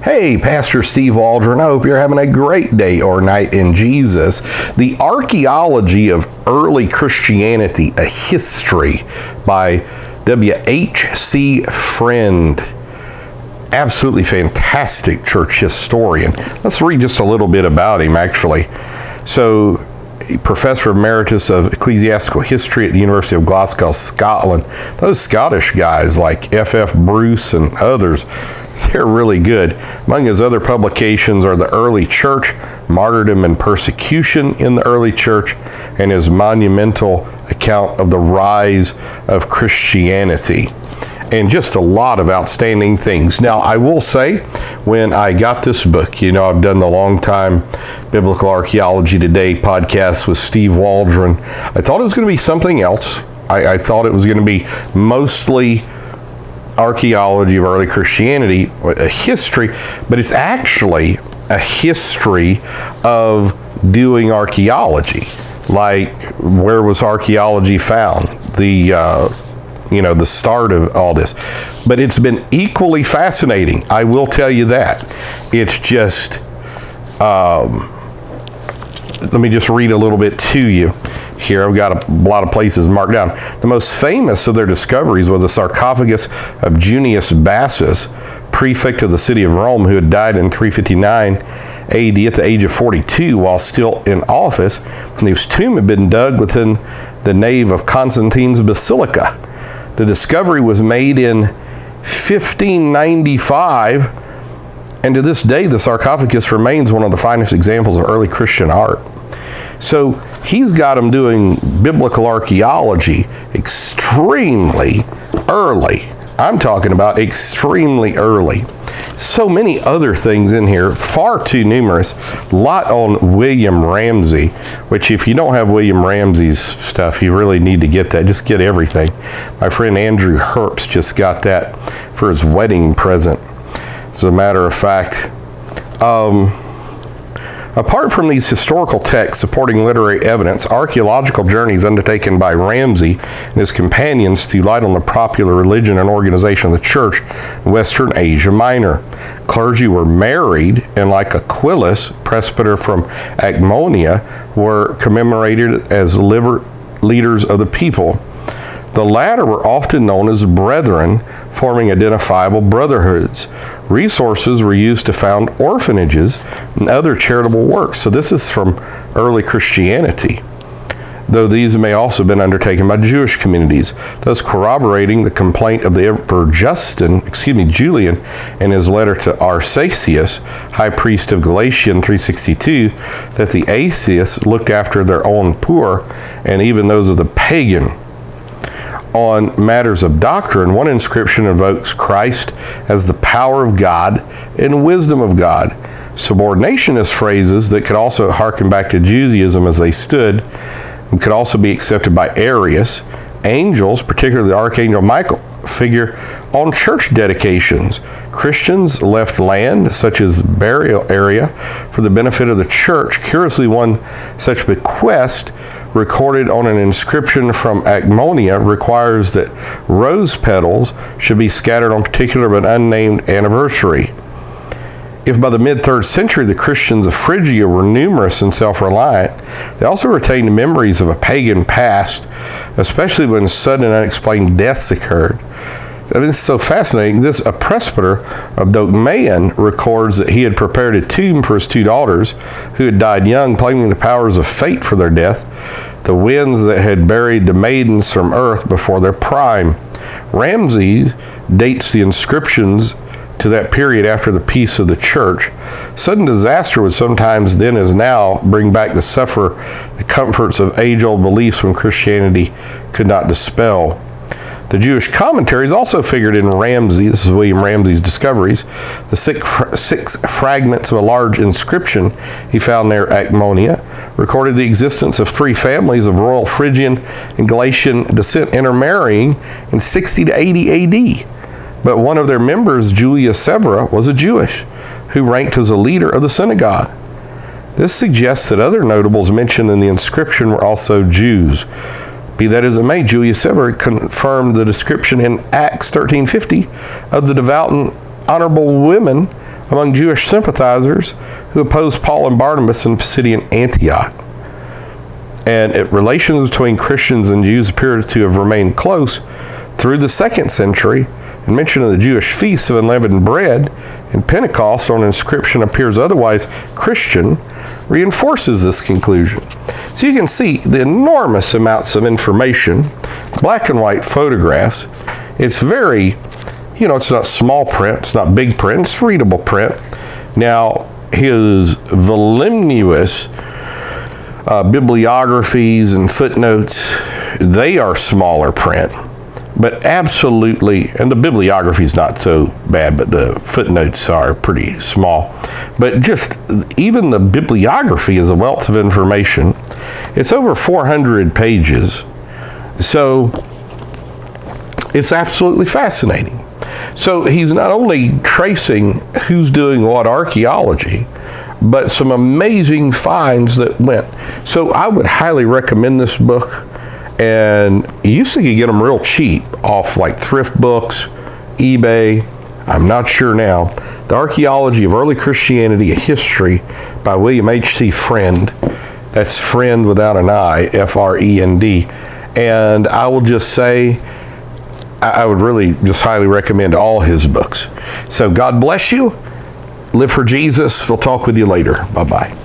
Hey, Pastor Steve Waldron. I hope you're having a great day or night in Jesus. The Archaeology of Early Christianity, a History by W.H.C. Frend. Absolutely fantastic church historian. Let's read just a little bit about him, actually. So, Professor Emeritus of Ecclesiastical History at the University of Glasgow, Scotland. Those Scottish guys like F.F. Bruce and others, they're really good. Among his other publications are The Early Church, Martyrdom and Persecution in the Early Church, and his monumental account of the rise of Christianity. And just a lot of outstanding things. Now, I will say, when I got this book, I've done the long time Biblical Archaeology Today podcast with Steve Waldron. I thought it was going to be something else. I thought it was going to be mostly archaeology of early Christianity, a history, but it's actually a history of doing archaeology. Like, where was archaeology found? The start of all this. But it's been equally fascinating, I will tell you that. It's just, let me just read a little bit to you here. I've got a lot of places marked down. The most famous of their discoveries was the sarcophagus of Junius Bassus, prefect of the city of Rome, who had died in 359 AD at the age of 42 while still in office, and whose tomb had been dug within the nave of Constantine's basilica. The discovery was made in 1595, and to this day the sarcophagus remains one of the finest examples of early Christian art. So he's got them doing biblical archaeology extremely early. I'm talking about extremely early. So many other things in here, far too numerous. A lot on William Ramsay, which if you don't have William Ramsay's stuff, you really need to get that. Just get everything. My friend Andrew Herbst just got that for his wedding present. As a matter of fact, apart from these historical texts supporting literary evidence, archaeological journeys undertaken by Ramsay and his companions threw light on the popular religion and organization of the church in Western Asia Minor. Clergy were married, and like Aquilus, presbyter from Agmonia, were commemorated as leaders of the people. The latter were often known as brethren, forming identifiable brotherhoods. Resources were used to found orphanages and other charitable works. So this is from early Christianity, though these may also have been undertaken by Jewish communities, thus corroborating the complaint of the Emperor Julian, in his letter to Arsacius, high priest of Galatia in 362, that the atheists looked after their own poor and even those of the pagan. On matters of doctrine, one inscription invokes Christ as the power of God and wisdom of God. Subordinationist phrases that could also harken back to Judaism as they stood and could also be accepted by Arius. Angels, particularly the Archangel Michael, figure on church dedications. Christians left land, such as burial area, for the benefit of the church. Curiously, one such bequest recorded on an inscription from Agmonia requires that rose petals should be scattered on particular but unnamed anniversary. If by the mid-3rd century the Christians of Phrygia were numerous and self-reliant, they also retained memories of a pagan past, especially when sudden and unexplained deaths occurred. I mean, this is so fascinating. A presbyter of Dogmaeon records that he had prepared a tomb for his 2 daughters who had died young, claiming the powers of fate for their death, the winds that had buried the maidens from earth before their prime. Ramsay dates the inscriptions to that period after the peace of the church. Sudden disaster would sometimes, then as now, bring back the comforts of age-old beliefs when Christianity could not dispel. The Jewish commentaries also figured in Ramsay, this is William Ramsay's discoveries, the six fragments of a large inscription he found near Agmonia, recorded the existence of 3 families of royal Phrygian and Galatian descent intermarrying in 60 to 80 AD. But one of their members, Julius Severa, was a Jewish, who ranked as a leader of the synagogue. This suggests that other notables mentioned in the inscription were also Jews. Be that as it may, Julius Severa confirmed the description in Acts 13:50 of the devout and honorable women among Jewish sympathizers who opposed Paul and Barnabas in Pisidian Antioch. And relations between Christians and Jews appear to have remained close through the 2nd century, and mention of the Jewish feast of unleavened bread and Pentecost on an inscription appears otherwise Christian reinforces this conclusion. So you can see the enormous amounts of information, black and white photographs. It's very, it's not small print, it's not big print, it's readable print. Now, his voluminous bibliographies and footnotes, they are smaller print. But absolutely, and the bibliography is not so bad, but the footnotes are pretty small. But just even the bibliography is a wealth of information. It's over 400 pages. So it's absolutely fascinating. So he's not only tracing who's doing what archaeology, but some amazing finds that went. So I would highly recommend this book. And you used to get them real cheap off like thrift books, eBay. I'm not sure now. The Archaeology of Early Christianity, a History by William H.C. Frend. That's Friend without an I, F-R-E-N-D. And I will just say, I would really just highly recommend all his books. So God bless you. Live for Jesus. We'll talk with you later. Bye-bye.